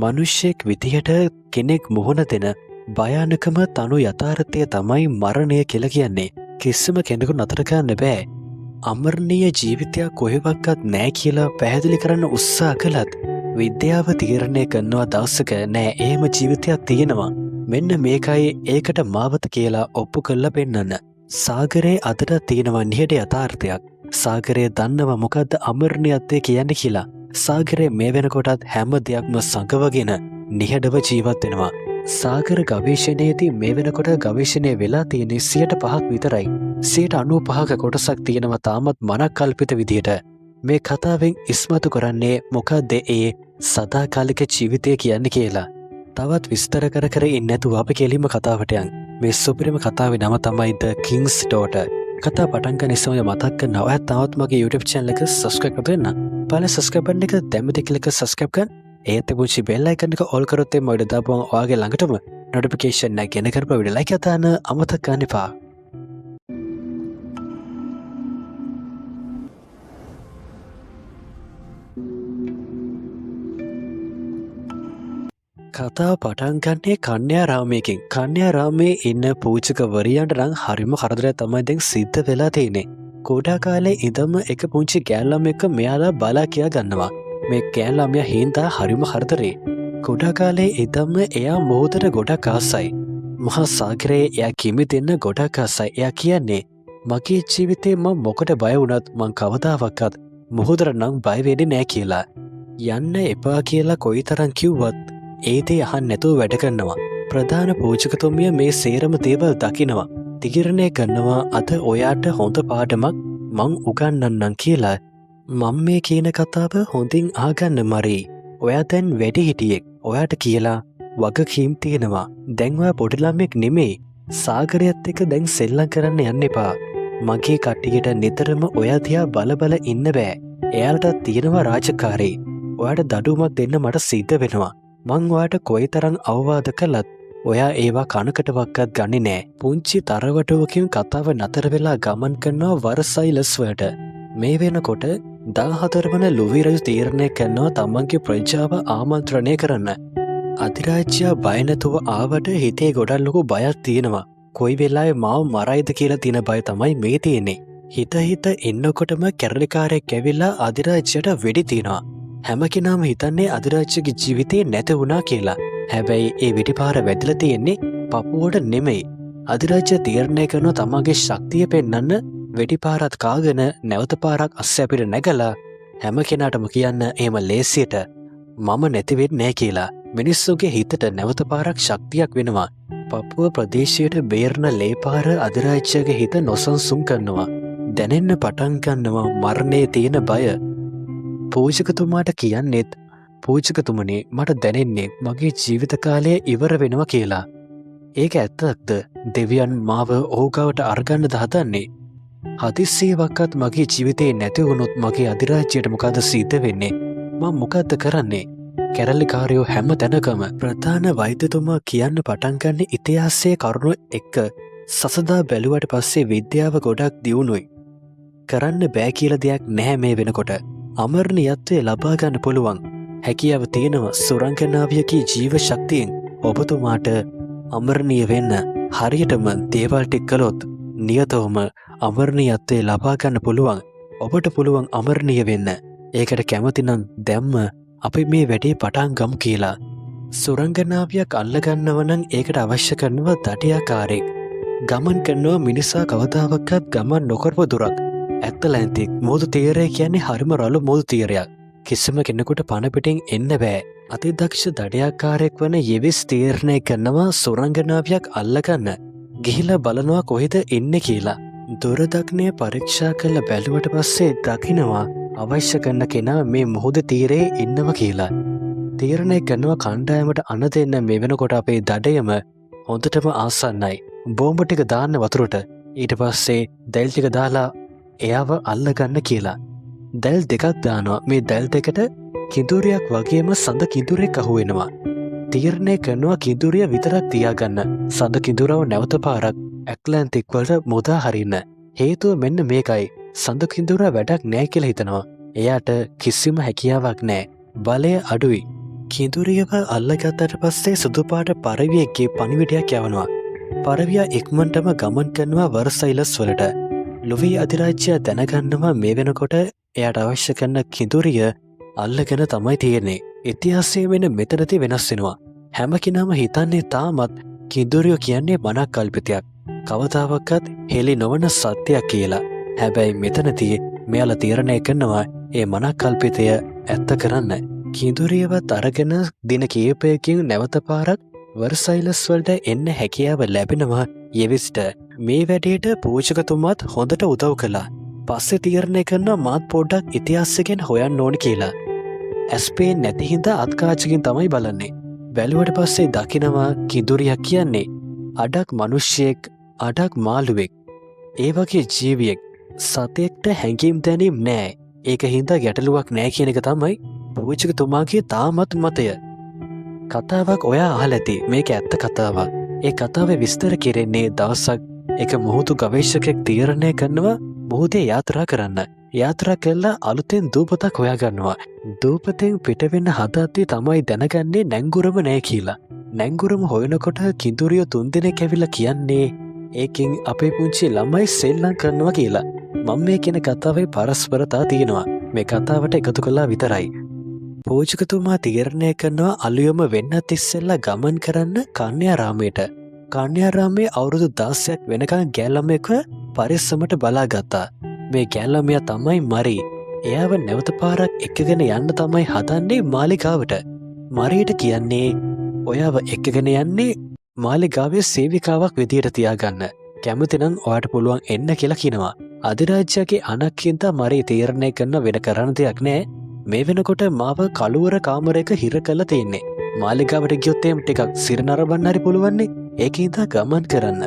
මනුෂ්‍යෙක් විදිහට කෙනෙක් මුහුණ දෙන භයානකම තනු යථාර්ථය තමයි මරණය කියලා කියන්නේ. කිසිම කෙනෙකු නතර කරන්න බෑ. අමරණීය ජීවිතයක් කොහෙවත්වත් නෑ කියලා පැහැදිලි කරන්න උත්සාහ කළත් විද්‍යාව තීරණය කරනවා දවසක නෑ එහෙම ජීවිතයක් තියෙනවා. මෙන්න මේකයි ඒකට මාවත කියලා ඔප්පු කරලා පෙන්නන්න. සාගරයේ අදට තියෙනවා නිහඬ යථාර්ථයක්. සාගරය දන්නවා මොකද්ද අමරණීයත්වය කියන්නේ කියලා. සාගරයේ මේ වෙනකොටත් හැම දෙයක්ම සංගවගෙන නිහඬව ජීවත් වෙනවා. සාගර ගවේෂණයේදී මේ වෙනකොට ගවේෂණය වෙලා තියෙන්නේ 5% විතරයි. 95% කොටසක් තියෙනවා තාමත් මනක් කල්පිත විදියට. මේ කතාවෙන් ඉස්මතු කරන්නේ මොකක්ද ඒ සදාකාලික ජීවිතය කියන්නේ කියලා. තවත් විස්තර කර ඉන්නේ නැතුව අපි කෙලින්ම කතාවට යන්. මේ සුපිරිම කතාවේ නම තමයි The King's Daughter. කතා පටන් ගන්න ඉස්සෙල්ලා මතක් කරනවා ඔයත් තාමත් මගේ YouTube channel එක subscribe කරන්න. බලන්න subscribe බටන් එක දැම්මද කියලා එක subscribe කරන්න. ඒත් පුංචි bell icon එක all කරොත් එimhe ඔය දාපුවම ඔයාගේ ළඟටම notification එක ගෙන කරපුවා වීඩියෝ like එක දාන්න අමතක කරන්න එපා. කතා පටන් ගන්නේ කන්‍යාරාමයකින්. කන්‍යාරාමයේ ඉන්න පූජකවරියන්ට නම් හරිම කරදරයක් තමයි දැන් සිද්ධ වෙලා තියෙන්නේ. කුඩා කාලේ ඉඳන්ම එක පුංචි ගෑල්ලම් එක්ක මෙයාලා බලා කියා ගන්නවා. මේ ගෑල්ලමියා හින්දා හරිම කරදරේ. කුඩා කාලේ ඉඳන්ම එයා මොහොතට ගොඩක් ආසයි. මහා සාගරයේ එයා කිමි දෙන්න ගොඩක් ආසයි. එයා කියන්නේ මගේ ජීවිතේ මම මොකට බය වුණත් මං කවදාවත් මොහොතට නම් බය වෙන්නේ නැහැ කියලා. යන්න එපා කියලා කොයිතරම් කිව්වත් ඒ දේ අහන්න නැතුව වැඩ කරනවා. ප්‍රධාන පූජකතුමිය මේ සේරම දේවල් දකිනවා. තීරණය කරනවා අද ඔයාට හොඳ පාඩමක් මං උගන්වන්නම් කියලා. මම මේ කියන කතාව හොඳින් අහගන්න මරී. ඔයා දැන් වැඩිහිටියෙක්. ඔයාට කියලා වගකීම් තියෙනවා. දැන් ඔයා පොඩි ළමෙක් නෙමෙයි. සාගරයත් එක්ක දැන් සෙල්ලම් කරන්න යන්න එපා. මගේ කට්ටියට නිතරම ඔයා දිහා බල ඉන්න බෑ. එයාලට තියෙනවා රාජකාරී. ඔයාට දඩුවමක් දෙන්න මට සිද්ධ වෙනවා. මං ඔයාට කොයිතරම් අවවාද කළත් ඔයා ඒවා කනකටවත් ගන්නේ නෑ. පුංචි තරවටුවකින් කතාව නතර වෙලා ගමන් කරනවා වර්සයිලස් වලට. මේ වෙනකොට 14 වන ලුවි රජු තීරණය කරනවා තමන්ගේ ප්‍රජාව ආමන්ත්‍රණය කරන්න. අධිරාජ්‍යයා බය නැතුව ආවට හිතේ ගොඩක් ලොකු බයක් තියෙනවා. කොයි වෙලාවෙ මාව මරයිද කියලා තියෙන බය තමයි මේ තියෙන්නේ. හිත එන්නකොටම කැරලිකාරයෙක් ඇවිල්ලා අධිරාජ්‍යයට වෙඩි තියනවා. හැම කෙනාම හිතන්නේ අධිරාජ්‍යගේ ජීවිතේ නැත වුණා කියලා. හැබැයි ඒ වෙඩිපාර වැදිලා තියෙන්නේ පපුවට නෙමෙයි. අධිරාජ්‍ය තීරණය කරන තමන්ගේ ශක්තිය පෙන්වන්න වෙඩිපාරත් කාගෙන නැවත පාරක් අස්සේ අපිට නැගලා හැම කෙනාටම කියන්න එහෙම ලේසියට මම නැති වෙන්නේ නැහැ කියලා. මිනිස්සුගේ හිතට නැවත පාරක් ශක්තියක් වෙනවා. පපුව ප්‍රදේශයට බේරන ලේපාර අධිරාජ්‍යගේ හිත නොසන්සුන් කරනවා. දැනෙන්න පටන් ගන්නවා මරණයේ තියෙන බය. පූජකතුමාට කියන්නෙත් පූජකතුමනි මට දැනෙන්නේ මගේ ජීවිත කාලය ඉවර වෙනවා කියලා. ඒක ඇත්තක්ද? දෙවියන් මාව ඕගවට අරගන්නද හදන්නේ? හදිස්සියවක්වත් මගේ ජීවිතේ නැති වුණොත් මගේ අධිරාජ්‍යයට මොකද සිද්ධ වෙන්නේ? මම මොකද්ද කරන්නේ? කැරලිකාරයෝ හැම තැනකම ප්‍රධාන වෛද්‍යතුමා කියන්න පටන් ගන්න ඉතිහාසයේ කරුණු එක්ක සසදා බැලුවට පස්සේ විද්‍යාව ගොඩක් දියුණුයි. කරන්න බෑ කියලා දෙයක් නැහැ මේ වෙනකොට. අමරණීයත්වය ලබා ගන්න පුළුවන් හැකියාව තියෙනවා. සුරංගනාවියකී ජීව ශක්තියෙන් ඔබතුමාට අමරණීය වෙන්න හරියටම දේවල් ටික කළොත් නියතවම අමරණීයත්වය ලබා ගන්න පුළුවන්. ඔබට පුළුවන් අමරණීය වෙන්න. ඒකට කැමති නම් දැම්ම අපි මේ වැඩේ පටන් ගමු කියලා. සුරංගනාවියක් අල්ලගන්නව නම් ඒකට අවශ්‍ය කරනවා දඩියාකාරයෙක්. ගමන් කරනවා මිනිසා කවදාවත් ගමන් නොකරපු දුරක්. ඇත්තලැන්තික් මුහුදු තීරය කියන්නේ හරිම රළු මුහුදු තීරයක්. කිසිම කෙනෙකුට පණ පිටින් එන්න බෑ. අතිදක්ෂ දඩියාකාරයෙක් වන යෙවිස් තීරණය කරනවා සුරංගනාවියක් අල්ලගන්න. ගිහිලා බලනවා කොහෙද ඉන්නේ කියලා. දුරදක්නය පරීක්ෂා කළ බැලුවට පස්සේ දකිනවා අවශ්‍ය කරන කෙනා මේ මුහුදු තීරයේ ඉන්නවා කියලා. තීරණය කරනවා කණ්ඩායමට අණ දෙන්න මේ වෙනකොට අපේ දඩයම හොඳටම ආසන්නයි. බෝම්බ ටික දාන්න වතුරට. ඊට පස්සේ දැල් ටික දාලා එයාව අල්ලගන්න කියලා. දැල් දෙකක් දානවා. මේ දැල් දෙකට කිඳුරියක් වගේම සඳ කිඳුරෙක් අහුවෙනවා. තීරණය කරනවා කිඳුරිය විතරක් තියාගන්න. සඳ කිඳුරව නැවත පාරක් ඇට්ලැන්ටික් වලට මුදා හරින්න. හේතුව මෙන්න මේකයි. සඳ කිඳුර වැඩක් නෑ කියලා හිතනවා. එයාට කිසිම හැකියාවක් නෑ. බලය අඩුයි. කිඳුරියව අල්ලගත්තට පස්සේ සුදුපාට පරවියක්ගේ පනිවිඩයක් යවනවා. පරවියා ඉක්මන්ටම ගමන් කරනවා වර්සයිලස් වලට. ලොවී අධිරාජ්‍යය දැනගන්නවා මේ වෙනකොට එයට අවශ්‍ය කරන කිඳුරිය අල්ලගෙන තමයි තියෙන්නේ. ඉතිහාසය වෙන මෙතනති වෙනස් වෙනවා. හැම කෙනාම හිතන්නේ තාමත් කිඳුරියෝ කියන්නේ මනක් කල්පිතයක්. කවතාවක්කත් හෙළි නොවන සත්‍යයක් කියලා. හැබැයි මෙතනති මෙයාල තීරණය කරනවා ඒ මනක් කල්පිතය ඇත්ත කරන්න. කිඳුරියවත් අරගෙන දින කීපයකින් නැවත පාරක් වර්සයිලස් වලට එන්න හැකියාව ලැබෙනවා යෙවිස්ට. මේ වැඩේට පූජකතුමාත් හොඳට උදව් කළා. පස්සේ තීරණය කරනවා මාත් පොඩ්ඩක් ඉතිහාසයෙන් හොයන්න ඕනි කියලා. ඇස්පේන් නැතිහින්ද අත්කාචකින් තමයි බලන්නේ. බැලුවට පස්සේ දකිනවා කිඳුරියක් කියන්නේ අඩක් මනුෂ්‍යයෙක්, අඩක් මාළුවෙක්, ඒ වගේ ජීවියෙක්. සතෙක්ට හැඟීම් දැනීම් නෑ. ඒක හින්දා ගැටලුවක් නෑ කියන එක තමයි පූජකතුමාගේ තාමත් මතය. කතාවක් ඔයා අහලැති. මේක ඇත්ත කතාවක්. ඒ කතාව විස්තර කෙරෙන්නේ දවසක් එක මුහුදු ගවේශකෙක් තීරණය කරනවා මුහුදේ යාත්‍රා කරන්න. යාත්‍රා කළා අලුතෙන් දූපතක් හොයාගන්නවා. දූපතෙන් පිටවෙන්න හදද්දී තමයි දැනගන්නේ නැංගුරම නෑ කියලා. නැංගුරම හොයනකොට කිඳුරියෝ 3 දෙනෙක් ඇවිල්ලා කියන්නේ ඒකෙන් අපේ පුංචි ළමයි සෙල්ලම් කරනවා කියලා. මම මේ කියන කතාවේ පරස්පරතා තියෙනවා. මේ කතාවට එකතු කළා විතරයි. පූජකතුමා තීරණය කරනවා අලුයම වෙන්නත් ඉස්සෙල්ලා ගමන් කරන්න කන්‍යාරාමයට. කන්‍යාරාමයේ අවුරුදු 16ක් වෙනකන් ගෑල්ළමෙක්ව පරිස්සමට බලාගත්තා. මේ ගෑල්ළමයා තමයි මරී. එයාව නැවත පාරක් එක්කගෙන යන්න තමයි හදන්නේ මාලිගාවට. මරීට කියන්නේ ඔයාව එක්කගෙන යන්නේ මාලිගාවේ සේවිකාවක් විදියට තියාගන්න. කැමතිනම් ඔයාට පුළුවන් එන්න කියලා කියනවා. අධිරාජ්‍යගේ අනක්කින්ද මරී තීරණය කරන වෙන කරන්න දෙයක් නෑ. මේ වෙනකොට මාව කළුවර කාමරයක හිර කරලා තියෙන්නේ. මාලිගාවට ගියොත් එහෙම ටිකක් සිර නරඹන්න හරි පුළුවන්නේ. ඒකින්ද ගමන් කරන්න.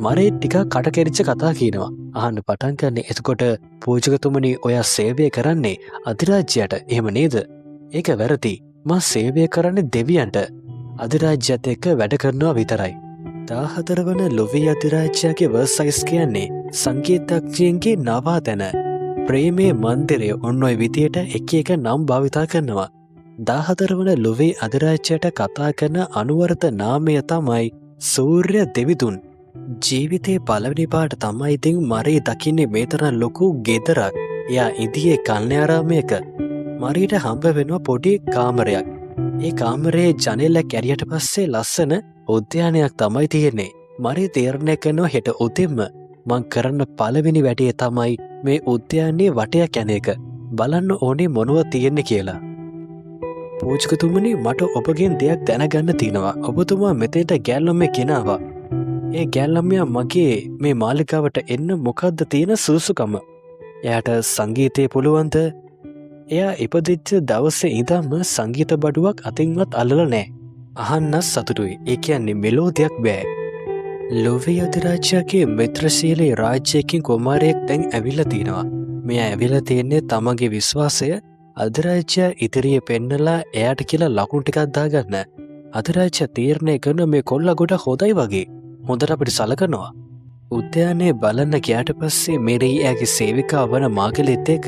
මරේ ටිකක් කටකැරිච්ච කතා කියනවා. අහන්න පටන් ගන්න. එතකොට පූජකතුමනි ඔයා සේවය කරන්නේ අධිරාජ්‍යයට එහෙම නේද? ඒක වැරදි. මා සේවය කරන්නේ දෙවියන්ට. අධිරාජ්‍යත් එක්ක වැඩ කරනවා විතරයි. 14 වන ලොවී අධිරාජ්‍යගේ වර්සයිස් කියන්නේ සංගීතඥයන්ගේ නවාතැන. ප්‍රේමේ මන්දිරය ඔන්න ඔය විදියට එක එක නම් භාවිතා කරනවා. 14 වන ලොවී අධිරාජ්‍යයට කතා කරන අනුවර්ත නාමය තමයි සූර්ය දෙවිඳුන්. ජීවිතේ පළවෙනි පාට තමයි ඉතින් මරී දකින්නේ මේ තරම් ලොකු ගෙදරක්. එයා ඉදියේ කන්‍යාරාමයක. මරීට හම්බ වෙනවා පොඩි කාමරයක්. ඒ කාමරේ ජනෙල කැරියට පස්සේ ලස්සන උද්‍යානයක් තමයි තියෙන්නේ. මරී තීරණය කරනවා හෙට උදෙන්ම මං කරන්න පළවෙනි වැඩේ තමයි මේ උද්‍යානයේ වටයක් යන එක. බලන්න ඕනේ මොනව තියෙන්නේ කියලා. පූජකතුමනි මට ඔබගෙන් දෙයක් දැනගන්න තියෙනවා. ඔබතුමා මෙතෙන්ට ගෑල්ළමේ ගෙනාවා. ඒ ගෑල්ළමයා මගේ මේ මාලිගාවට එන්න මොකද්ද තියෙන සුසුකම? එයාට සංගීතය පුළුවන්ද? එයා ඉපදිච්ච දවසේ ඉඳන්ම සංගීත බඩුවක් අතින්වත් අල්ලලා නැහැ. අහන්න සතුටුයි. ඒ කියන්නේ මෙලෝදියක් බෑ. ලොවී අධිරාජ්‍යගේ මිත්‍රශීලී රාජ්‍යයකින් කුමාරයෙක් දැන් ඇවිල්ලා තිනවා. මෙයා ඇවිල්ලා තියෙන්නේ තමගේ විශ්වාසය අධිරාජ්‍ය ඉදිරියේ පෙන්නලා එයාට කියලා ලකුණු ටිකක් දාගන්න. අධිරාජ්‍ය තීරණය කරන මේ කොල්ලා ගොඩ හොඳයි වගේ. හොඳට අපිට සලකනවා. උද්‍යානයේ බලන්න ගියාට පස්සේ මෙරී එයාගේ සේවිකාව වන මාගලෙත් එක්ක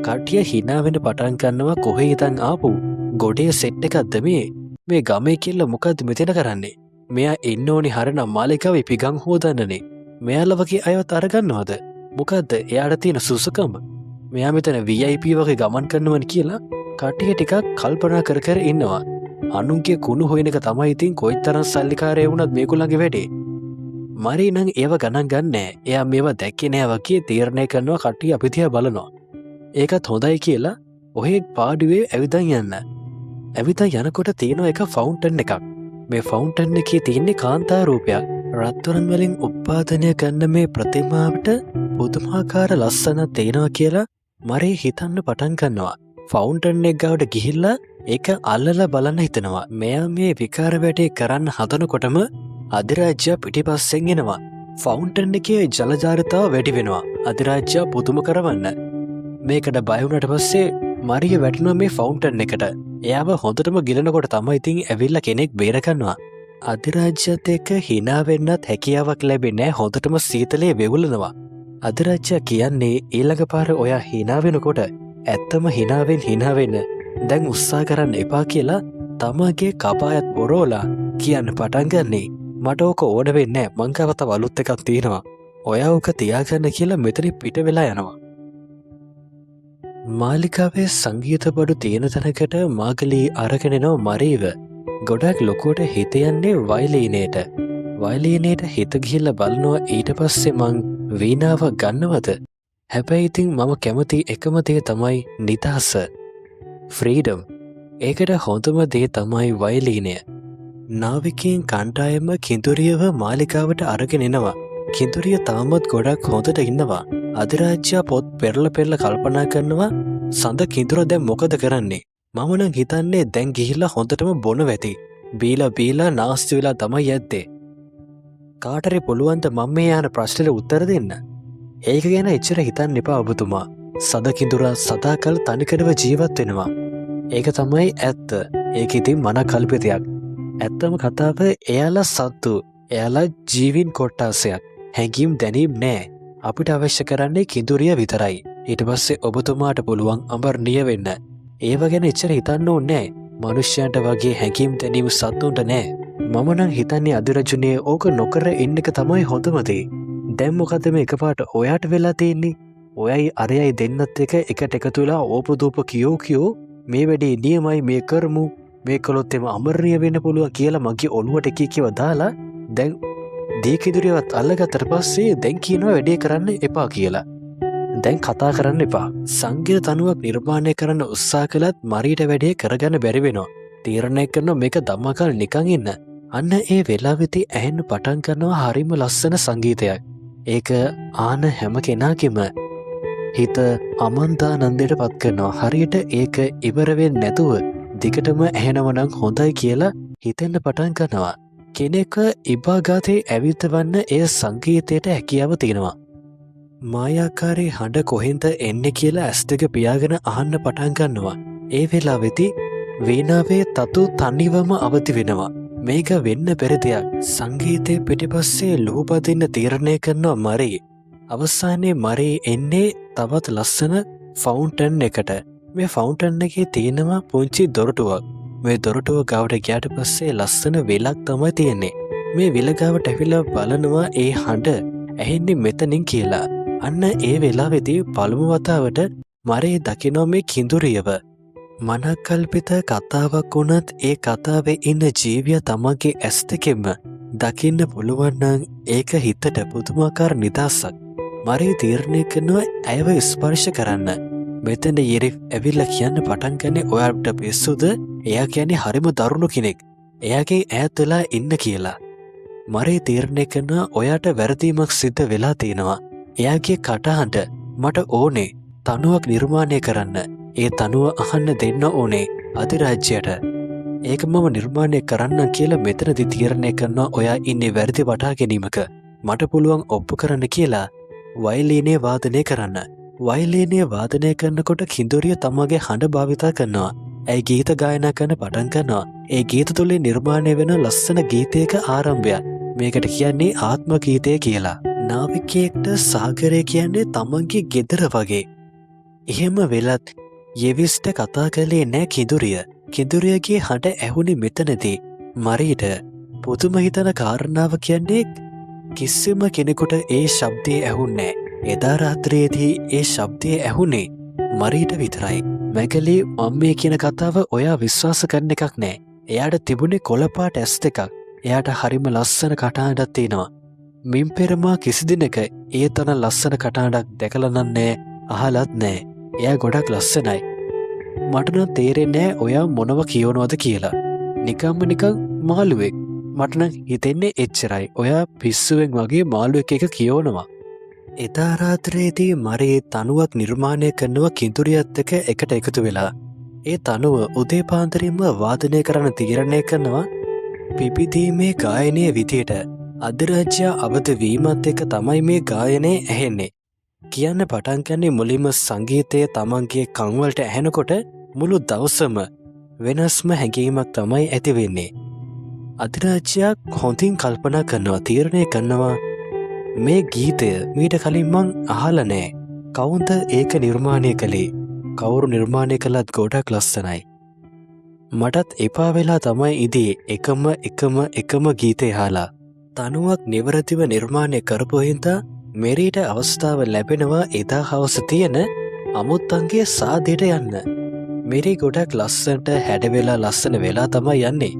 කට්ටිය hina වෙන්න පටන් ගන්නවා. කොහේ ඉඳන් ආපු ගොඩේ සෙට් එකක්ද මේ ගමේ කියලා මොකද්ද මෙතන කරන්නේ? මෙයා ඉන්න ඕනි හරනම් මාලිගාවේ පිගම් හොදන්නනේ. මෙයාලා වගේ අයවත් අරගන්නවද? මොකද්ද එයාට තියෙන සුසුකම? මෙයා මෙතන VIP වගේ ගමන් කරනවනේ කියලා කට්ටිය ටිකක් කල්පනා කර කර ඉන්නවා. අනුන්ගේ කුණු හොයන එක තමයි ඉතින් කොයිතරම් සල්ලිකාරය වුණත් මේගොල්ලන්ගේ වැඩේ. මරී නම් ඒව ගණන් ගන්නෑ. එයා මේවා දැක්කේ නෑ වගේ තීරණය කරනවා. කට්ටිය අපි දිහා බලනවා. ඒකත් හොඳයි කියලා ඔහේ පාඩුවේ ඇවිදන් යන්න. ඇවිදන් යනකොට තියෙනවා එක ෆවුන්ටන් එකක්. මේ ෆවුන්ටන් එකේ තියෙන්නේ කාන්තා රූපයක්. රත්තරන් වලින් උත්පාදනය කරන මේ ප්‍රතිමාවට පුදුමාකාර ලස්සනක් තියෙනවා කියලා මරී හිතන්න පටන් ගන්නවා. ෆවුන්ටන් එක ගාවට ගිහිල්ලා ඒක අල්ලලා බලන්න හිතනවා. මෙයා මේ විකාර වැඩේ කරන්න හදනකොටම අධිරාජ්‍ය පිටිපස්සෙන් එනවා. ෆවුන්ටන් එකේ ජලධාරිතාව වැඩි වෙනවා. අධිරාජ්‍ය පුදුම කරවන්න. මේකට බය වුණාට පස්සේ මරිය වැටෙනවා මේ ෆවුන්ටන් එකට. එයාව හොඳටම ගිලනකොට තමයි ඉතින් ඇවිල්ලා කෙනෙක් බේරගන්නවා. අධිරාජ්‍යත් එක්ක hina වෙන්නත් හැකියාවක් ලැබෙන්නේ නැහැ. හොඳටම සීතලේ වෙවුලනවා. අධිරාජ්‍ය කියන්නේ ඊළඟ පාර ඔයා hina වෙනකොට ඇත්තම hina වෙන්න දැන් උත්සා කරන්න එපා කියලා තමගේ කපායත් බොරෝලා කියන්න පටන්ගන්නේ මට ඕක ඕඩ වෙන්න මංකවත වලුත් එකක් තියෙනවා ඔය ඕක තියාගන්න කියලා මෙතන පිට වෙලා යනවා. මාලිකාවේ සංගීත බඩු තියෙන තැනකට මාගලී අරගෙනනෝ මරීව ගොඩක් ලොකුවට හිතයන්නේ වයිලීනයට වයිලීනයට හිතගිල්ල බලනවා ඊට පස්සේ මං වීනාව ගන්නවද හැබැයි ඉතින් මම කැමති එකම දේ තමයි නිදහස ෆ්‍රීඩම් ඒකට හොඳම දේ තමයි වයිලීනය නාවිකයෙන් කණ්ඩායම කිඳුරියව මාලිකාවට අරගෙනෙනවා කිඳුරිය තාමත් ගොඩක් හොඳට ඉන්නවා අධිරාජ්‍යයා පොත් පෙරල කල්පනා කරනවා සඳ කිඳුර දැන් මොකද කරන්නේ මම නම් හිතන්නේ දැන් ගිහිල්ලා හොඳටම බොන වැති බීලා නාස්ති වෙලා තමයි යද්දේ කාටරි පුළුවන්ද මම මේ යන ප්‍රශ්නෙට උත්තර දෙන්න ඒක ගැන එච්චර හිතන්න එපා ඔබතුමා සඳ කිඳුර සදාකල් තනිකරව ජීවත් වෙනවා ඒක තමයි ඇත්ත ඒක ඉතින් මන කල්පිතයක් ඇත්තම කතාව එයාලා සත්තු එයාලා ජීවින් කොට්ටාසයක් හැඟීම් දැනීම් නෑ අපිට අවශ්‍ය කරන්නේ කිඳුරිය විතරයි ඊට පස්සේ ඔබතුමාට පුළුවන් අමරණීය වෙන්න ඒව ගැන එච්චර හිතන්න ඕනේ නෑ මනුෂ්‍යයන්ට වගේ හැඟීම් දැනීම් සත්තුන්ට නෑ මම නම් හිතන්නේ අධිරජුනේ ඕක නොකර ඉන්න එක තමයි හොඳම දේ දැන් මොකද මේ එකපාරට ඔයාට වෙලා තියෙන්නේ ඔයයි අරයයි දෙන්නත් එකට එකතු වෙලා ඕපදූප කියෝ මේ වැඩේ නියමයි මේ කරමු මේ කළොත් එම අමරණීය වෙන්න පුළුවන් කියලා මගේ ඔළුවට කිව දාලා දැන් දීකිදුරියවත් අල්ලගත්තට පස්සේ දැන් කියනවා වැඩේ කරන්න එපා කියලා. දැන් කතා කරන්න එපා. සංගීත තනුවක් නිර්මාණය කරන්න උත්සාහ කළත් මරීට වැඩේ කරගන්න බැරි වෙනවා. තීරණය කරනවා මේක ධම්මකල් නිකන් ඉන්න. අන්න ඒ වෙලාවෙදී ඇහෙන්න පටන් ගන්නවා හරිම ලස්සන සංගීතයක්. ඒක ආන හැම කෙනාගේම හිත අමන්තානන්දයට පත් කරනවා. හරියට ඒක ඉවර වෙන්නේ නැතුව දිගටම ඇහෙනවනම් හොඳයි කියලා හිතෙන්න පටන් ගන්නවා. කෙනෙක් ඉබාගාතේ ඇවිතවන්න එය සංගීතයට හැකියාව තියෙනවා. මායාකාරී හඬ කොහෙන්ද එන්නේ කියලා ඇස් දෙක පියාගෙන අහන්න පටන් ගන්නවා. ඒ වෙලාවෙදී වීණාවේ තතු තනිවම අවදි වෙනවා. මේක වෙන්න බැරි දෙයක්. සංගීතයේ පිටිපස්සේ ලුහුපදින්න තීරණය කරනවා මරී. අවසානයේ මරී එන්නේ තවත් ලස්සන ෆවුන්ටන් එකට. මේ ෆවුන්ටන් එකේ තියෙනවා පුංචි දොරටුවක්. මේ දොරටුව ගාවට ගියාට පස්සේ ලස්සන වෙලක් තමයි තියෙන්නේ. මේ විල ගාවට ඇවිල්ලා බලනවා ඒ හඬ ඇහෙන්නේ මෙතනින් කියලා. අන්න ඒ වෙලාවේදී පළමු වතාවට මරේ දකිනවා මේ කිඳුරියව. මනකල්පිත කතාවක් වුණත් ඒ කතාවේ ඉන්න ජීවියා තමන්ගේ ඇස් දෙකෙන්ම දකින්න පුළුවන් නම් ඒක හිතට පුදුමාකාර නිදහසක්. මරේ තීරණය කරනවා ඇයව ස්පර්ශ කරන්න. මෙතන යෙරිෆ් ඇවිල්ලා කියන්න පටන් ගන්නේ ඔයාට පිස්සුද? එයා කියන්නේ හරිම දරුණු කෙනෙක්. එයාගේ ඈත් වෙලා ඉන්න කියලා. මරේ තීරණය කරනවා ඔයාට වැරදීමක් සිද්ධ වෙලා තියෙනවා. එයාගේ කටහඬ මට ඕනේ තනුවක් නිර්මාණය කරන්න. ඒ තනුව අහන්න දෙන්න ඕනේ අධිරාජ්‍යයට. ඒක මම නිර්මාණය කරන්න කියලා මෙතනදි තීරණය කරනවා ඔයා ඉන්නේ වැරදි වටහා ගැනීමක. මට පුළුවන් ඔප්පු කරන්න කියලා වයලීනේ වාදනය කරන්න. වයලීනේ වාදනය කරනකොට කිඳුරිය තමගේ හඬ භාවිතා කරනවා. ඇයි ගීත ගායනා කරන පටන් ගන්නවා. ඒ ගීත තුළින් නිර්මාණය වෙන ලස්සන ගීතයක ආරම්භයක්. මේකට කියන්නේ ආත්ම ගීතය කියලා. නාවිකයෙක්ට සාගරය කියන්නේ තමන්ගේ ගෙදර වගේ. එහෙම වෙලත් යෙවිස්ට කතා කළේ නෑ කිඳුරිය. කිඳුරියගේ හඬ ඇහුණි මෙතනදී. මරීට පුදුම හිතන කාරණාව කියන්නේ කිසිම කෙනෙකුට ඒ ශබ්දය ඇහුන්නේ නෑ. එදා රාත්‍රියේදී ඒ ශබ්දය ඇහුනේ මරීට විතරයි. මැගලී මම මේ කියන කතාව ඔයා විශ්වාස කරන එකක් නෑ. එයාට තිබුණේ කොළපාට ඇස් දෙකක්. එයාට හරිම ලස්සන කටහඬක් තියෙනවා. මින් පෙරමා කිසි දිනක ඒ තරම් ලස්සන කටහඬක් දැකලා නෑ අහලත් නෑ. එයා ගොඩක් ලස්සනයි. මට නම් තේරෙන්නේ නෑ ඔයා මොනව කියවනවද කියලා. නිකන් මාළුවෙක්. මට නම් හිතෙන්නේ එච්චරයි. ඔයා පිස්සුවෙන් වගේ මාළුවෙක් එක කියවනවා. එදා රාත්‍රියේදී මරේ තනුවක් නිර්මාණය කරනවා කිඳුරියත් එකට එකතු වෙලා. ඒ තනුව උදේ පාන්දරින්ම වාදනය කරන්න තීරණය කරනවා පිපිදීමේ ගායනය විදියට. අධිරාජ්‍යයා අවදි වීමත් එක්ක තමයි මේ ගායනය ඇහෙන්නේ. කියන්න පටන් ගන්නේ මුලින්ම සංගීතය තමන්ගේ කන්වලට ඇහෙනකොට මුළු දවසම වෙනස්ම හැඟීමක් තමයි ඇති වෙන්නේ. අධිරාජ්‍යයා හොඳින් කල්පනා කරනවා තීරණය කරනවා මේ ගීතය මීට කලින් මං අහලා නෑ. කවුන්ද ඒක නිර්මාණය කළේ? කවුරු නිර්මාණය කළත් ගොඩක් ලස්සනයි. මටත් එපා වෙලා තමයි ඉදී එකම ගීතය හාලා. තනුවක් නිවරදිව නිර්මාණය කරපුහින්දා මෙරීට අවස්ථාව ලැබෙනවා එදා හවස තියෙන අමුත්තන්ගේ සාදයට යන්න. මෙරි ගොඩක් ලස්සන්ට හැඩවෙලා ලස්සන වෙලා තමයි යන්නේ.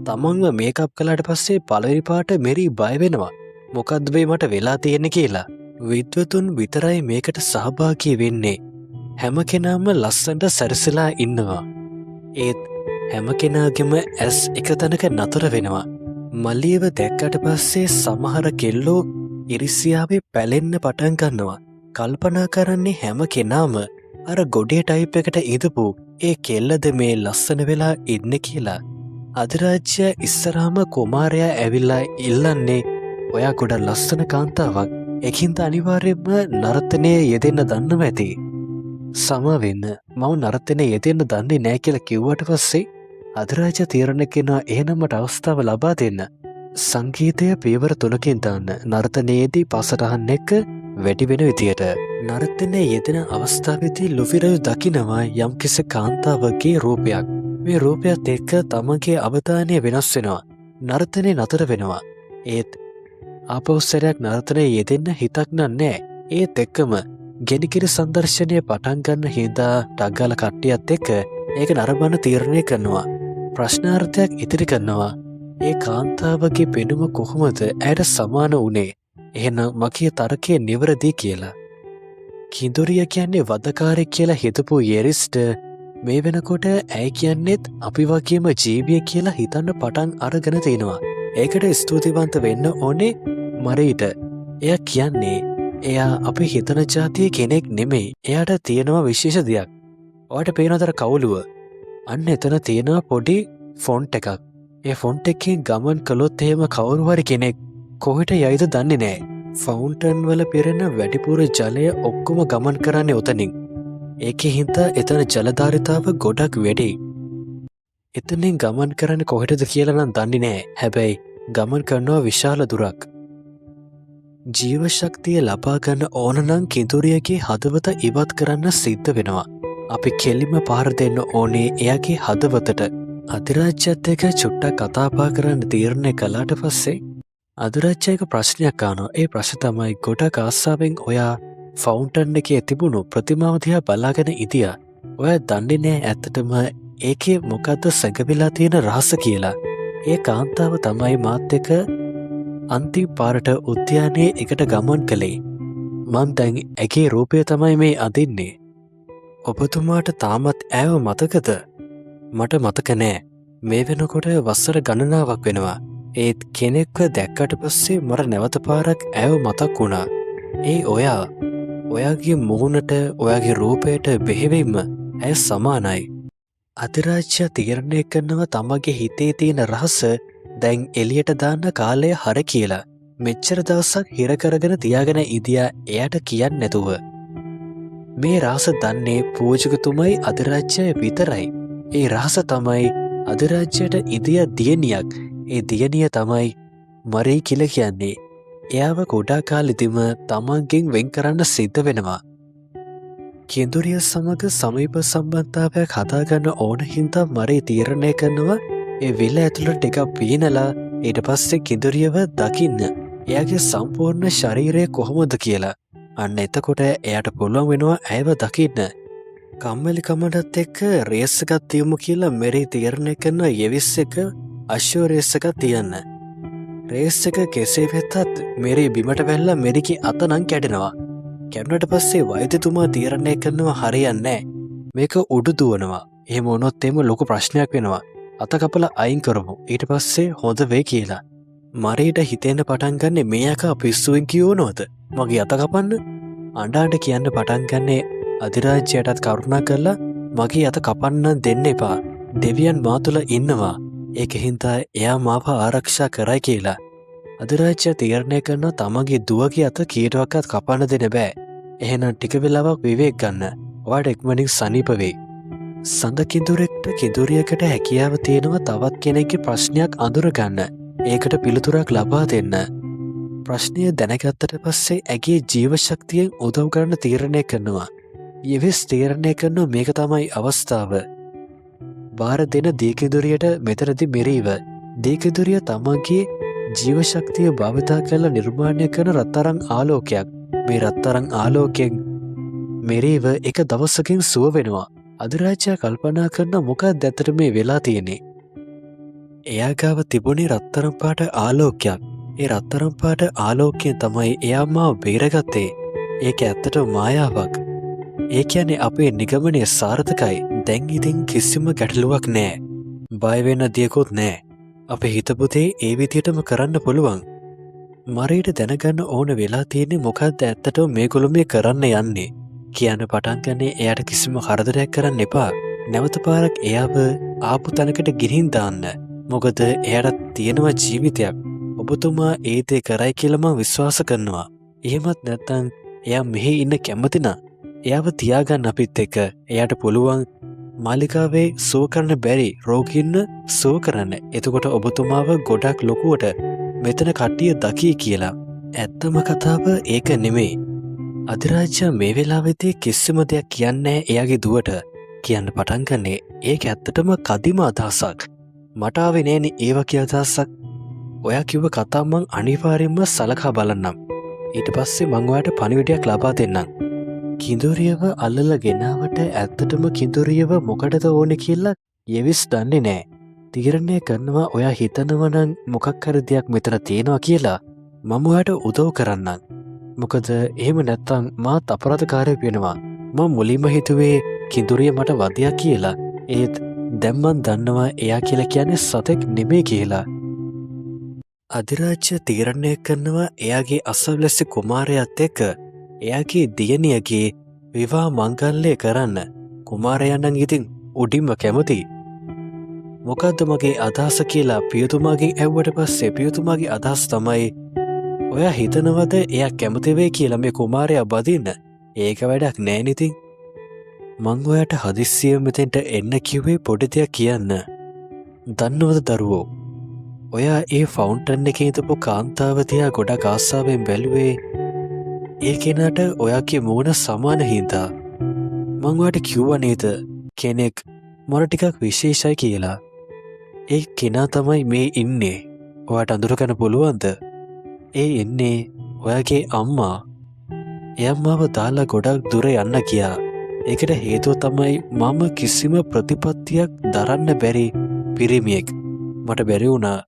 තමන්ව මේකප් කලාට පස්සේ පළවෙනි පාට මෙරී බයවෙනවා. මොකක්දවේ මට වෙලා තියෙන කියලා. විද්වතුන් විතරයි මේකට සහභාගී වෙන්නේ. හැම කෙනාම ලස්සන්ට සැරසිලා ඉන්නවා. ඒත් හැම කෙනාගෙම ඇස් එක තැනක නතර වෙනවා. මල්ලියව දැක්කට පස්සේ සමහර කෙල්ලෝ ඉරිසියාවේ පැලෙන්න පටන් ගන්නවා. කල්පනා කරන්නේ හැම කෙනාම අර ගොඩේ ටයිප් එකට ඉදපු ඒ කෙල්ලද මේ ලස්සන වෙලා ඉන්න කියලා. අධිරාජ්‍ය ඉස්සරාම කුමාරයා ඇවිල්ලා ඉල්ලන්නේ ඔයා ගොඩ ලස්සන කාන්තාවක්. එකින්ද අනිවාර්යෙන්ම නර්තනය යෙදෙන්න දන්නව ඇති. සමවෙන්න මව නර්තනය යෙදෙන්න දන්නේ නෑ කියලා කිව්වට පස්සේ අධිරාජ්‍ය තීරණය කෙනා එහෙනම්මට අවස්ථාව ලබා දෙන්න. සංගීතය පියවර 3කින් දාන්න නර්තනයේදී පසටහන් එක වැඩි වෙන විදියට. නර්තනය යෙදෙන අවස්ථාවේදී ලුෆිරජ් දකිනවා යම්කිසි කාන්තාවගේ රූපයක්. මේ රූපයත් එක්ක තමන්ගේ අවධානය වෙනස් වෙනවා. නර්තනය නතර වෙනවා. ඒත් ආපෞස්සරයක් නර්තනය යෙදෙන්න හිතක් නෑ. ඒත් එක්කම ගෙනකිරි සංදර්ශනය පටන් ගන්න හින්දා ටග්ගල කට්ටියත් එක්ක ඒක නරඹන්න තීරණය කරනවා. ප්‍රශ්නාර්ථයක් ඉතිරි කරනවා. ඒ කාන්තාවගේ පෙනුම කොහොමද ඇයට සමාන වුණේ? එහෙනම් මගේ තර්කය නිවැරදි කියලා. කිඳුරිය කියන්නේ වදකාරයෙක් කියලා හිතපු යෙරිස්ට මේ වෙනකොට ඇයි කියන්නෙත් අපි වගේම ජීවිය කියලා හිතන්න පටන් අරගෙන තියෙනවා. ඒකට ස්තුතිවන්ත වෙන්න ඕනේ මරීට. එයා කියන්නේ එයා අපි හිතන ජාතිය කෙනෙක් නෙමෙයි. එයාට තියෙනවා විශේෂ දෙයක්. ඔයාට පේනවද කවුළුව? අන්න එතන තියෙනවා පොඩි ෆොන්ට් එකක්. ඒ ෆොන්ට් එකෙන් ගමන් කළොත් එහෙම කවුරු හරි කෙනෙක් කොහෙට යයිද දන්නේ නෑ. ෆවුන්ටන් වල පිරෙන වැඩිපුර ජලය ඔක්කොම ගමන් කරන්නේ උතනින්. ඒකේ හින්දා එතන ජලධාරිතාව ගොඩක් වැඩි. එතනින් ගමන් කරන්නේ කොහෙටද කියලා නම් දන්නේ නෑ. හැබැයි ගමන් කරනවා විශාල දුරක්. ජීව ශක්තිය ලබා ගන්න ඕන නම් කිඳුරියගේ හදවත ඉවත් කරන්න සිද්ධ වෙනවා. අපි කෙලිම පාර දෙන්න ඕනේ එයාගේ හදවතට. අධිරාජ්‍යත් එක්ක චුට්ටක් කතාබහ කරන්න තීරණය කළාට පස්සේ අධිරාජ්‍යයක ප්‍රශ්නයක් අහනවා. ඒ ප්‍රශ්න තමයි ගොඩක් ආසාවෙන් ඔයා ෆවුන්ටන් එකේ තිබුණු ප්‍රතිමාව දිහා බලාගෙන ඉදියා. ඔයා දන්නේ නෑ ඇත්තටම ඒකේ මොකද්ද සැඟවිලා තියෙන රහස කියලා. ඒ කාන්තාව තමයි මාත් එක්ක අන්තිම පාරට උද්‍යානයේ එකට ගමන් කළේ. මං දැන් ඇගේ රූපය තමයි මේ අදින්නේ. ඔබතුමාට තාමත් ඇව මතකද? මට මතක නෑ. මේ වෙනකොට වසර ගණනාවක් වෙනවා. ඒත් කෙනෙක්ව දැක්කට පස්සේ මට නැවත පාරක් ඇව මතක් වුණා. ඒ ඔයාගේ මුහුණට ඔයාගේ රූපයට බෙහෙවින්ම ඇය සමානයි. අධිරාජ්‍ය තීරණය කරනවා තමගේ හිතේ තියෙන රහස දැන් එළියට දාන්න කාලය හර කියලා. මෙච්චර දවසක් හිර කරගෙන තියාගෙන ඉදියා එයාට කියන්නේ නැතුව. මේ රහස දන්නේ පූජකතුමයි අධිරාජ්‍යය විතරයි. ඒ රහස තමයි අධිරාජ්‍යයට ඉදිය දියණියක්. ඒ දියණිය තමයි මරී කියලා කියන්නේ. එයාව ගොඩා කාලෙදිම තමන්ගෙන් වෙන් කරන්න සිද්ධ වෙනවා. කිඳුරිය සමග සමීප සම්බන්ධතාවයක් හදාගන්න ඕන හින්දා මරී තීරණය කරනවා ඒ විල ඇතුළට ටිකක් පීනලා ඊට පස්සේ කිඳුරියව දකින්න. එයාගේ සම්පූර්ණ ශරීරය කොහොමද කියලා. අන්න එතකොට එයාට පුළුවන් වෙනවා ඇයව දකින්න. කම්මැලිකමටත් එක්ක රේස් එකක් තියමු කියලා මෙරී තීරණය කරන යෙවිස් එක අශ්ව රේස් එකක් තියන්න. රේස් එක කෙසේ වෙතත් මෙරී බිමට වැල්ලා මෙරිගේ අත නම් කැඩෙනවා. කැඩුණට පස්සේ වෛද්‍යතුමා තීරණය කරනවා හරියන්නේ නැහැ. මේක උඩු දුවනවා. එහෙම වුණොත් එimhe ලොකු ප්‍රශ්නයක් වෙනවා. අත කපලා අයින් කරමු. ඊට පස්සේ හොඳ වෙයි කියලා. මරීට හිතෙන්න පටන් ගන්නේ මේ අකා පිස්සුවෙන් කියවනවද? මගේ අත කපන්න? අඬාඬ කියන්න පටන් ගන්නේ අධිරාජ්‍යයටත් කරුණා කරලා මගේ අත කපන්න දෙන්න එපා. දෙවියන් මා තුළ ඉන්නවා. ඒක හින්දා එයා මාව ආරක්ෂා කරයි කියලා. අධිරාජ්‍ය තීරණය කරනවා තමගේ දුවගේ අත කීටවක්වත් කපන්න දෙන්න බෑ. එහෙනම් ටික වෙලාවක් විවේක ගන්න. ඔයාට ඉක්මනින් සනීප වෙයි. සඳ කිඳුරෙක්ට කිඳුරියකට හැකියාව තියෙනවා තවත් කෙනෙක්ගේ ප්‍රශ්නයක් අඳුරගන්න. ඒකට පිළිතුරක් ලබා දෙන්න. ප්‍රශ්නය දැනගත්තට පස්සේ ඇගේ ජීව ශක්තියෙන් උදව් කරන්න තීරණය කරනවා. යෙවෙස් තීරණය කරන මේක තමයි අවස්ථාව. බාර දෙන දීකදුරියට මෙතරදි මෙරීව දීකදුරිය තමන්ගේ ජීවශක්තිය භාවිතා කරලා නිර්මාණය කරන රත්තරං ආලෝකයක්. මේ රත්තරං ආලෝකයෙන් මෙරීව එක දවසකින් සුව වෙනවා. අධිරාජ්‍යයා කල්පනා කරන මොකක්ද ඇත්තට මේ වෙලා තියෙන්නේ. එයා ගාව තිබුණේ රත්තරන් පාට ආලෝකයක්. ඒ රත්තරන් පාට ආලෝකයෙන් තමයි එයා මාව බේරගත්තේ. ඒක ඇත්තට මායාවක්. ඒ කියන්නේ අපේ නිගමනය සාර්ථකයි. දැන් ඉතින් කිසිම ගැටලුවක් නෑ. බය වෙන්න දෙයක්වත් නෑ. අපේ හිතපු දේ ඒ විදිහටම කරන්න පුළුවන්. මරීට දැනගන්න ඕන වෙලා තියෙන්නේ මොකක්ද ඇත්තටම මේගොල්ලෝ මේ කරන්න යන්නේ. කියන්න පටන් ගන්නේ එයාට කිසිම කරදරයක් කරන්න එපා. නැවත පාරක් එයාව ආපු තැනකට ගිහින් දාන්න. මොකද එයාට තියෙනවා ජීවිතයක්. ඔබතුමා ඒ දේ කරයි කියලා මම විශ්වාස කරනවා. එහෙමත් නැත්නම් එයා මෙහි ඉන්න කැමති නම් එයාව තියාගන්න අපිත් එක්ක. එයාට පුළුවන් මාලිකාවේ සුව කරන්න බැරි රෝගීන්ව සුව කරන්න. එතකොට ඔබතුමාව ගොඩක් ලොකුවට මෙතන කට්ටිය දකී කියලා. ඇත්තම කතාව ඒක නෙමෙයි. අධිරාජ්‍යයා මේ වෙලාවෙදී කිසිම දෙයක් කියන්නේ එයාගේ දුවට. කියන්න පටන් ගන්නේ ඒක ඇත්තටම කදිම අදහසක්. මට ආවේ නෑනේ ඒ වගේ අදහසක්. ඔයා කිව්ව කතාව මං අනිවාර්යෙන්ම සලකා බලන්නම්. ඊට පස්සේ මං ඔයාට පණිවිඩයක් ලබා දෙන්නම්. කිඳුරියව අල්ලලා ගෙනාවට ඇත්තටම කිඳුරියව මොකටද ඕනේ කියලා යෙවිස් දන්නේ නෑ. තීරණය කරනවා ඔයා හිතනවා නම් මොකක් හරි දෙයක් මෙතන තියෙනවා කියලා මම ඔයාට උදව් කරන්නම්. මොකද එහෙම නැත්තම් මාත් අපරාධකාරයෙක් වෙනවා. මම මුලින්ම හිතුවේ කිඳුරිය මට වදයක් කියලා. ඒත් දැන් මං දන්නවා එයා කියලා කියන්නේ සතෙක් නෙමෙයි කියලා. අධිරාජ්‍ය තීරණය කරනවා එයාගේ අසවැසි කුමාරයාත් එක්ක එයාගේ දියණියගේ විවාහ මංගල්‍ය කරන්න. කුමාරයා නම් ඉතින් උඩින්ම කැමති. මොකද්ද මගේ අදහස කියලා පියතුමාගෙන් ඇහුවට පස්සේ පියතුමාගේ අදහස් තමයි ඔයා හිතනවද එයා කැමති වෙයි කියලා මේ කුමාරයා බදින්න? ඒක වැඩක් නෑ නිතින්. මං ඔයාට හදිස්සියෙ මෙතෙන්ට එන්න කිව්වේ පොඩි දෙයක් කියන්න. දන්නවද දරුවෝ? ඔයා ඒ ෆවුන්ටන් එකේ හිටපු කාන්තාව දිහා ගොඩක් ආසාවෙන් බැලුවේ ඒ කෙනාට ඔයාගේ මූණ සමාන හින්දා. මං ඔයාට කිව්වා නේද කෙනෙක් මොන ටිකක් විශේෂයි කියලා. ඒ කෙනා තමයි මේ ඉන්නේ. ඔයාට අඳුරගන්න පුළුවන්ද? ඒ එන්නේ ඔයාගේ අම්මා. එයා මාව දාලා ගොඩක් දුර යන්න ගියා. ඒකට හේතුව තමයි මම කිසිම ප්‍රතිපත්තියක් දරන්න බැරි පිරිමියෙක්. මට බැරි වුණා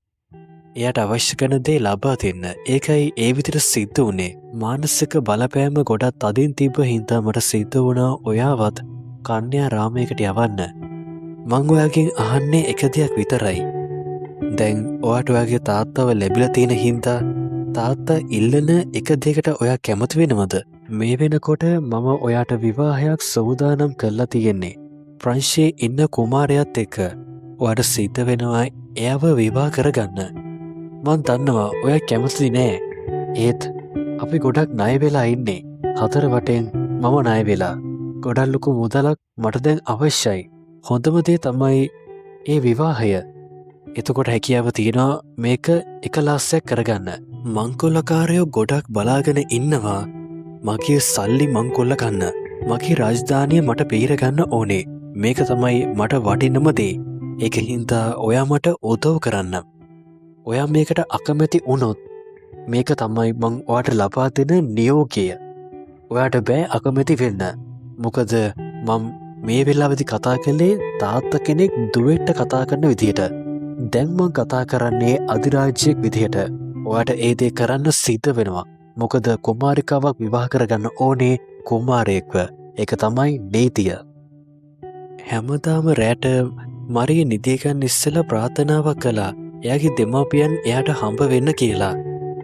එයාට අවශ්‍ය කරන දේ ලබා දෙන්න. ඒකයි ඒ විදිහට සිද්ධ වුණේ. මානසික බලපෑම ගොඩක් තදින් තිබ්බ හින්දා මට සිද්ධ වුණා ඔයාවත් කන්‍යා රාමයකට යවන්න. මං ඔයාගෙන් අහන්නේ එක දෙයක් විතරයි. දැන් ඔයාට ඔයාගේ තාත්තව ලැබිලා තියෙන හින්දා තාත්තා ඉල්ලන එක දෙයකට ඔයා කැමති වෙනවද? මේ වෙනකොට මම ඔයාට විවාහයක් සූදානම් කරලා තියෙන්නේ. ප්‍රංශයේ ඉන්න කුමාරයාත් එක්ක. ඔයාට සිද්ධ වෙනවා එයාව විවාහ කරගන්න. මං දන්නවා ඔයා කැමති නෑ. ඒත් අපි ගොඩක් ණය වෙලා ඉන්නේ. හතර වටෙන් මම ණය වෙලා. ගොඩක් ලොකු මුදලක් මට දැන් අවශ්‍යයි. හොඳම දේ තමයි ඒ විවාහය. එතකොට හැකියාව තියෙනවා මේක එකලාස්සයක් කරගන්න. මංකොල්ලකාරයෝ ගොඩක් බලාගෙන ඉන්නවා මගේ සල්ලි මංකොල්ල ගන්න. මගේ රාජධානිය මට පීරගන්න ඕනේ. මේක තමයි මට වටින්නම දේ. ඒක හින්දා ඔයා මට උදව් කරන්න. ඔයා මේකට අකමැති වුණොත් මේක තමයි මං ඔයාට ලබා දෙන නියෝගය. ඔයාට බෑ අකමැති වෙන්න. මොකද මම මේ වෙලාවේදී කතා කළේ තාත්තා කෙනෙක් දුවෙක්ට කතා කරන විදිහට. දැන් මං කතා කරන්නේ අධිරාජ්‍යයක් විදිහට. ඔයාට ඒ දේ කරන්න සිද්ධ වෙනවා. මොකද කුමාරිකාවක් විවාහ කරගන්න ඕනේ කුමාරයෙක්ව. ඒක තමයි නීතිය. හැමදාම රැට මරිය නිදි ගන්න ඉස්සෙල්ලා ප්‍රාර්ථනාවක් කළා. එයාගේ දෙමාපියන් එයාට හම්බ වෙන්න කියලා.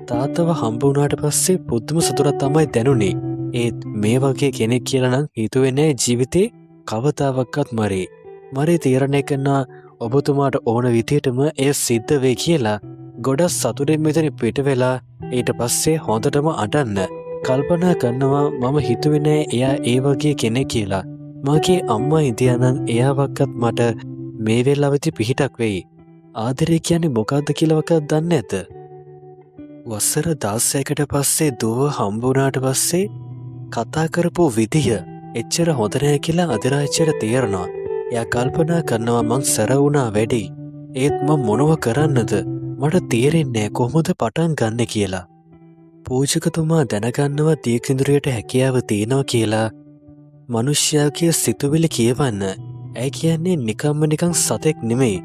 තාත්තව හම්බ වුණාට පස්සේ පුදුම සතුටක් තමයි දැනුනේ. ඒත් මේ වගේ කෙනෙක් කියලා නම් හිතුවේ නෑ ජීවිතේ කවදාවත් මරේ. මරේ තීරණය කරනවා ඔබතුමාට ඕන විදිහටම එය සිද්ධ වෙයි කියලා. ගොඩක් සතුටින් මෙතන පිට වෙලා ඊට පස්සේ හොඳටම අඬන්න. කල්පනා කරනවා මම හිතුවේ නෑ එයා ඒ වගේ කෙනෙක් කියලා. මගේ අම්මා ඉදියානම් එයාවක්වත් මට මේ වෙලාවෙදී පිහිටක් වෙයි. ආදරේ කියන්නේ මොකක්ද කියලාවත් දන්නේ නැත. වසර 16කට පස්සේ දුව හම්බ වුණාට පස්සේ කතා කරපු විදිය එච්චර හොඳ නෑ කියලා අධිරාජ්‍යයට තේරෙනවා. එයා කල්පනා කරනවා මං සැර වුණා වැඩි. ඒත් මං මොනව කරන්නද? මට තේරෙන්නේ කොහොමද පටන් ගන්න කියලා. පූජකතුමා දැනගන්නවා දීකිඳුරියට හැකියාව තියෙනවා කියලා. මනුෂ්‍යයාගේ සිතුවිලි කියවන්න. ඇය කියන්නේ නිකම්ම නිකං සතෙක් නෙමෙයි.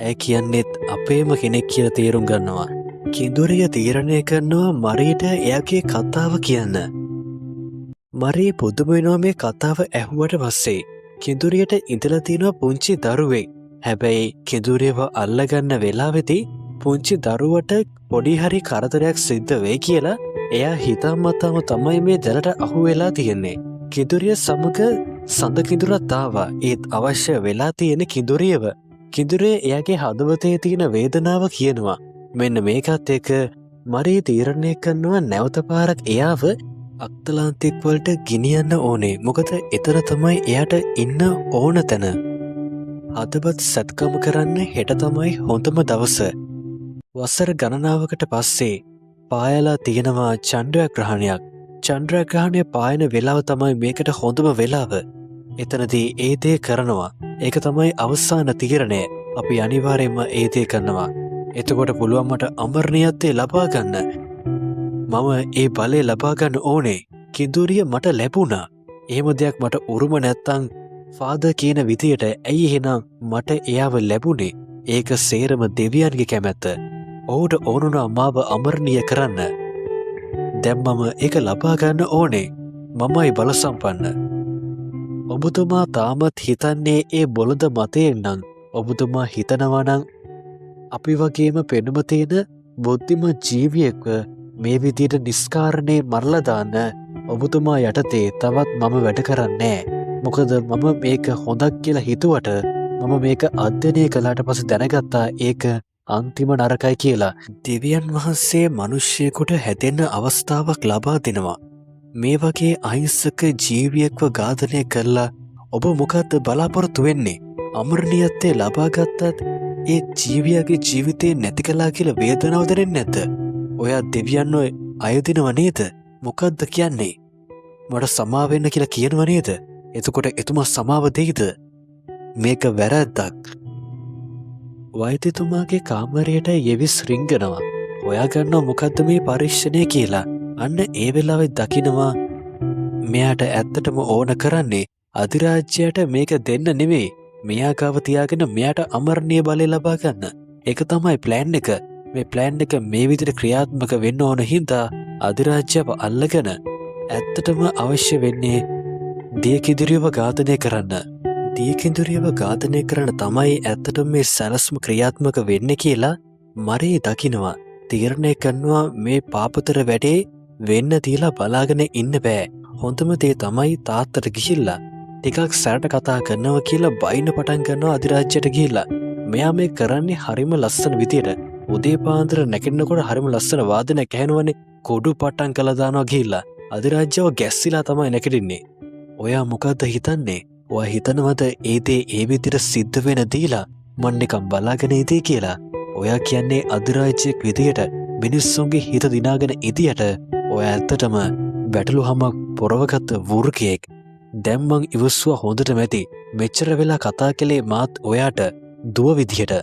ඇය කියන්නෙත් අපේම කෙනෙක් කියලා තේරුම් ගන්නවා. කිඳුරිය තීරණය කරනවා මරීට එයාගේ කතාව කියන්න. මරී පුදුම වෙනවා මේ කතාව ඇහුවට පස්සේ. කිඳුරියට ඉඳලා තියෙනවා පුංචි දරුවෙක්. හැබැයි කිඳුරියව අල්ලගන්න වෙලාවෙදී පුංචි දරුවට පොඩි හරි කරදරයක් සිද්ධ වෙයි කියලා එයා හිතාමතාම තමයි මේ දැනට අහු වෙලා තියෙන්නේ. කිඳුරිය සමග සඳ කිඳුරත් ආවා. ඒත් අවශ්‍ය වෙලා තියෙන කිඳුරියව. කිඳුරේ එයාගේ හදවතේ තියෙන වේදනාව කියනවා. මෙන්න මේකත් එක මරී තීරණය කරනවා නැවත පාරක් එයාව අක්තලාන්තෙක් වලට ගෙනියන්න ඕනේ. මොකද එතන තමයි එයාට ඉන්න ඕන තැන. හදවත් සැත්කම කරන්න හෙට තමයි හොඳම දවස. වසර ගණනාවකට පස්සේ පායලා තියෙනවා චන්ද්‍රග්‍රහණයක්. චන්ද්‍රග්‍රහණය පායන වෙලාව තමයි මේකට හොඳම වෙලාව. එතනදී ඒ දේ කරනවා. ඒක තමයි අවසාන තීරණය. අපි අනිවාර්යයෙන්ම ඒ දේ කරනවා. එතකොට පුළුවන් මට අමරණීයත්වය ලබා ගන්න. මම ඒ බලය ලබා ගන්න ඕනේ. කිඳුරිය මට ලැබුණා. එහෙම දෙයක් මට උරුම නැත්තම් ෆාදර් කියන විදියට ඇයි එහෙනම් මට එයාව ලැබුණේ? ඒක සේරම දෙවියන්ගේ කැමැත්ත. ඔහුට ඕනුනා මාව අමරණීය කරන්න. දැන් මම ඒක ලබා ගන්න ඕනේ. මමයි බලසම්පන්න. ඔබතුමා තාමත් හිතන්නේ ඒ බොළඳ මතයෙන් නම් ඔබතුමා හිතනවා නම් අපි වගේම පෙනුම තියෙන බුද්ධිමත් ජීවියෙක්ව මේ විදියට නිස්කාරණේ මරලා දාන්න ඔබතුමා යටතේ තවත් මම වැඩ කරන්නේ. මොකද මම මේක හොඳක් කියලා හිතුවට මම මේක අධ්‍යයනය කළාට පස්සේ දැනගත්තා ඒක අන්තිම නරකයි කියලා. දෙවියන් වහන්සේ මිනිස්සෙකුට හැදෙන්න අවස්ථාවක් ලබා දෙනවා. මේ වගේ අහිංසක ජීවියෙක්ව ඝාතනය කළා ඔබ මොකද්ද බලාපොරොත්තු වෙන්නේ? අමරණීයත්වය ලබා ගත්තත් ඒ ජීවියාගේ ජීවිතේ නැති කළා කියලා වේදනාව දැනෙන්නේ නැද්ද? ඔයා දෙවියන්ව අයදිනව නේද? මොකද්ද කියන්නේ? මට සමාව වෙන්න කියලා කියනව නේද? එතකොට එතුමා සමාව දෙයිද? මේක වැරද්දක්. වෛද්‍යතුමාගේ කාමරයට යෙවිස් රිංගනවා. හොයාගන්නවා මොකද්ද මේ පරීක්ෂණය කියලා. අන්න ඒ වෙලාවෙ දකිනවා මෙයාට ඇත්තටම ඕන කරන්නේ අධිරාජ්‍යයට මේක දෙන්න නෙවෙයි. මෙයා ගාව තියාගෙන මෙයාට අමරණීය බලය ලබා ගන්න. ඒක තමයි ප්ලෑන් එක. මේ ප්ලෑන් එක මේ විදිහට ක්‍රියාත්මක වෙන්න ඕන හින්දා අධිරාජ්‍යව අල්ලගෙන ඇත්තටම අවශ්‍ය වෙන්නේ දියකිඳුරියව ඝාතනය කරන්න. දියකිඳුරියව ඝාතනය කරන්න තමයි ඇත්තටම මේ සැලස්ම ක්‍රියාත්මක වෙන්නේ කියලා මරී දකිනවා. තීරණය කරනවා මේ පාපතර වැඩේ වෙන්න තියලා බලාගෙන ඉන්න බෑ. හොඳම දේ තමයි තාත්තට ගිහිල්ලා ටිකක් සැරට කතා කරනවා කියලා බයින්න පටන් ගන්නවා අධිරාජ්‍යයට ගිහිල්ලා. මෙයා මේ කරන්නේ හරිම ලස්සන විදියට. උදේ පාන්දර නැගිටිනකොට හරිම ලස්සන වාදනයක් ඇහෙනවනේ. කොඩු පට්ටම් කළා දානවා ගිහිල්ලා. අධිරාජ්‍යව ගැස්සිලා තමයි නැගිටින්නේ. ඔයා මොකද්ද හිතන්නේ? ඔයා හිතනවද ඒ දේ ඒ විදියට සිද්ධ වෙන දීලා මන් නිකන් බලාගෙන ඉදී කියලා? ඔයා කියන්නේ අධිරාජ්‍යයක් විදියට මිනිස්සුන්ගේ හිත දිනාගෙන ඉදියට ඔයා ඇත්තටම බැටළුහමක් පොරවගත්ත වෘකයෙක්. දැන් මං ඉවස්සුවා හොඳටම ඇති. මෙච්චර වෙලා කතා කළේ මාත් ඔයාට දුව විදියට.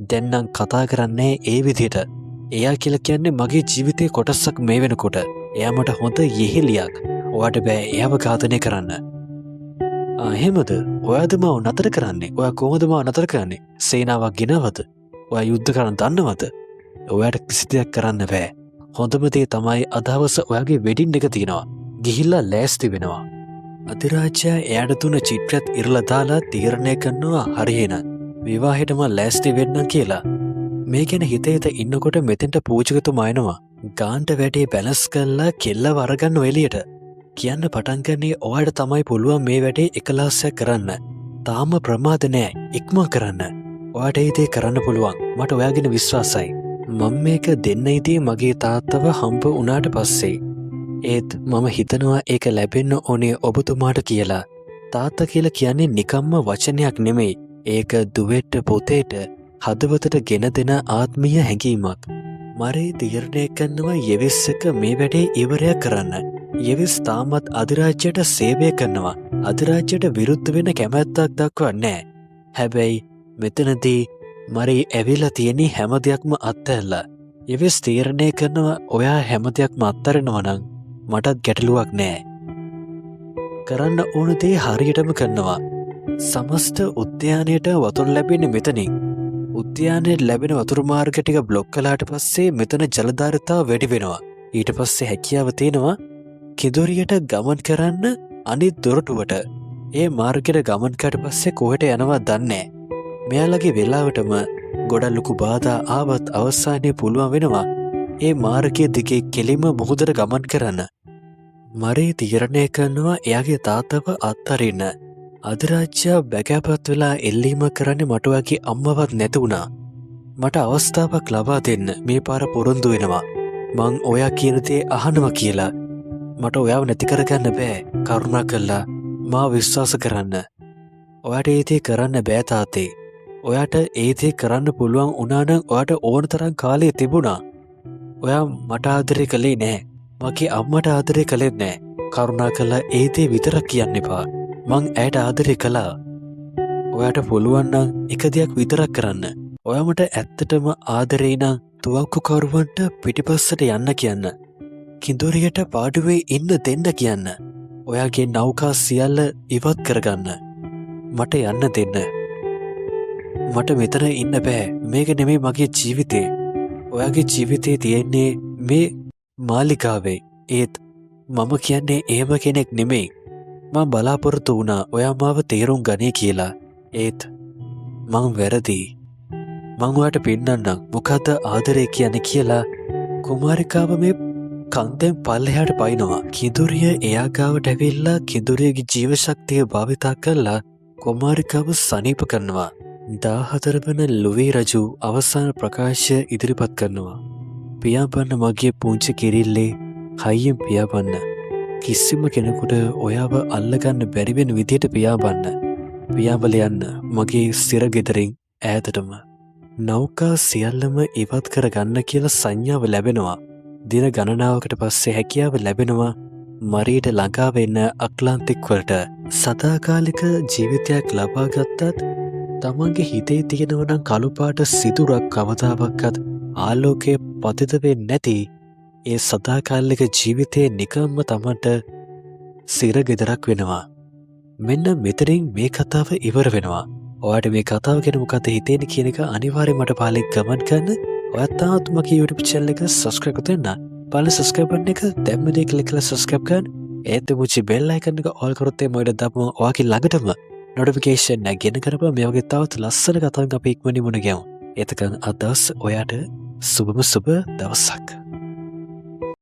දැන් නම් කතා කරන්නේ ඒ විදියට. එයා කියලා කියන්නේ මගේ ජීවිතේ කොටසක් මේ වෙනකොට. එයා මට හොඳ යෙහෙලියක්. ඔයාට බෑ එයාව ඝාතනය කරන්න. එහෙමද? ඔයාද මාව නතර කරන්නේ? ඔයා කොහොමද මාව නතර කරන්නේ? සේනාවක් ගෙනවද? ඔයා යුද්ධ කරන්න දන්නවද? ඔයාට කිසි දෙයක් කරන්න බෑ. හොඳම දේ තමයි අදවස ඔයාගේ වෙඩින් එක තියෙනවා. ගිහිල්ලා ලෑස්ති වෙනවා. අධිරාජ්‍යයා එයාට දුන්න චිත්‍රයත් ඉරලා දාලා තීරණය කරනවා හරියන විවාහෙටම ලෑස්ති වෙන්න කියලා. මේ ගැන හිතේත ඉන්නකොට මෙතෙන්ට පූජකතුමා එනවා. ගාන්ට වැඩේ බැලස් කරලා කෙල්ලව අරගන්න එළියට. කියන්න පටන් ගන්නේ ඔයාට තමයි පුළුවන් මේ වැඩේ එකලාසයක් කරන්න. තාම ප්‍රමාද නෑ. ඉක්මන් කරන්න. ඔයාට ඒ දේ කරන්න පුළුවන්. මට ඔයාගෙන විශ්වාසයි. මම මේක දෙන්න ඉදී මගේ තාත්තව හම්බ වුණාට පස්සේ. ඒත් මම හිතනවා ඒක ලැබෙන්න ඕනේ ඔබතුමාට කියලා. තාත්තා කියලා කියන්නේ නිකම්ම වචනයක් නෙමෙයි. ඒක දුවෙට පොතේට හදවතට ගෙන දෙන ආත්මීය හැඟීමක්. මරේ තීරණය කරනවා යෙවිස් එක මේ වැඩේ ඉවරයක් කරන්න. යෙවිස් තාමත් අධිරාජ්‍යයට සේවය කරනවා. අධිරාජ්‍යයට විරුද්ධ වෙන කැමැත්තක් දක්වන්නේ. හැබැයි මෙතනදී මරී ඇවිල්ලා තියෙන හැම දෙයක්ම අත්හැරලා එවෙස් තීරණය කරනවා ඔයා හැම දෙයක්ම අත්හරිනවා නම් මටත් ගැටලුවක් නෑ. කරන්න ඕන දේ හරියටම කරනවා. සමස්ත උද්‍යානයට වතුර ලැබෙන්නේ මෙතනින්. උද්‍යානයට ලැබෙන වතුර මාර්ග ටික බ්ලොක් කළාට පස්සේ මෙතන ජලධාරිතාව වැඩි වෙනවා. ඊට පස්සේ හැකියාව තියෙනවා කිඳුරියට ගමන් කරන්න අනිත් දොරටුවට. ඒ මාර්ගයට ගමන් කරලා පස්සේ කොහෙට යනවා දන්නේ නැහැ. මෙයාලගේ වෙලාවටම ගොඩක් ලොකු බාධා ආවත් අවසානයේ පුළුවන් වෙනවා ඒ මාර්ගයේ දිගේ කෙලිම මුහුදට ගමන් කරන්න. මරී තීරණය කරනවා එයාගේ තාත්තව අත්හරින්න. අධිරාජ්‍යයා බැගෑපත් වෙලා එල්ලීම කරන්නේ මට වගේ අම්මවත් නැති වුණා. මට අවස්ථාවක් ලබා දෙන්න මේ පාර පොරොන්දු වෙනවා. මං ඔයා කියන දේ අහනවා කියලා. මට ඔයාව නැති කරගන්න බෑ. කරුණා කළා මාව විශ්වාස කරන්න. ඔයාට ඒ දේ කරන්න බෑ තාත්තේ. ඔයාට ඒ දේ කරන්න පුළුවන් වුණා නම් ඔයාට ඕන තරම් කාලය තිබුණා. ඔයා මට ආදරේ කළේ නෑ. මගේ අම්මට ආදරේ කළේ නෑ. කරුණා කළා ඒ දේ විතරක් කියන්න එපා. මං ඇයට ආදරේ කළා. ඔයාට පුළුවන් නම් එක දෙයක් විතරක් කරන්න. ඔයා මට ඇත්තටම ආදරේ නම් තුවක්කුකරුවන්ට පිටිපස්සට යන්න කියන්න. කිඳුරියට පාඩුවේ ඉන්න දෙන්න කියන්න. ඔයාගේ නෞකා සියල්ල ඉවත් කරගන්න. මට යන්න දෙන්න. මට මෙතන ඉන්න බෑ. මේක නෙමේ මගේ ජීවිතේ. ඔයාගේ ජීවිතේ තියෙන්නේ මේ මාලිකාවේ. ඒත් මම කියන්නේ එහෙම කෙනෙක් නෙමෙයි. මං බලාපොරොත්තු වුණා ඔයා මාව තේරුම් ගනී කියලා. ඒත් මං වැරදි. මං ඔයාට පෙන්නන්නම් මොකද්ද ආදරේ කියන්නේ කියලා. කුමාරිකාව මේ කන්දෙන් පල්ලෙහාට පයින්නවා. කිඳුරිය එයා ගාවට ඇවිල්ලා කිඳුරියගේ ජීව ශක්තිය භාවිතා කරලා කුමාරිකාව සනීප කරනවා. 14 වන ලුවී රජු අවසාන ප්‍රකාශය ඉදිරිපත් කරනවා. පියාඹන්න මගේ පුංචි කිරිල්ලේ හයියෙන් පියාඹන්න. කිසිම කෙනෙකුට ඔයාව අල්ලගන්න බැරි වෙන විදියට පියාඹන්න. පියාඹල යන්න මගේ සිර ගෙදරින් ඈතටම. නෞකා සියල්ලම ඉවත් කරගන්න කියලා සංඥාව ලැබෙනවා. දින ගණනාවකට පස්සේ හැකියාව ලැබෙනවා මරීට ළඟා වෙන්න අට්ලාන්තික් වලට. සදාකාලික ජීවිතයක් ලබා ගත්තත් තමන්ගේ හිතේ තියෙනව නම් කළු පාට සිදුරක් කවදාවක්වත් ආලෝකයේ පතිත වෙන්නේ නැති ඒ සදාකාලික ජීවිතයේ නිකම්ම තමන්ට සිරගෙදරක් වෙනවා. මෙන්න මෙතනින් මේ කතාව ඉවර වෙනවා. ඔයාට මේ කතාව ගැන මොකද හිතෙන්නේ කියන එක අනිවාර්යයෙන් මට පහලින් කමෙන්ට් කරන්න. ඔයත් තාත් මගේ YouTube channel එක subscribe කරන්න. පහළ subscribe button එක දැම්මදී ක්ලික් කරලා subscribe කරන්න. ඒත් මුචි bell icon එක all කරොත් එමෙ ඔයාලට දාපුවම ඔයාගේ ළඟටම notification එක ගෙන කරපුවා මේ වගේ තවත් ලස්සන කතාවක් අපි ඉක්මනින් මුණ ගැහුවා. එතකන් අදස් ඔයාට සුබම සුබ දවසක්.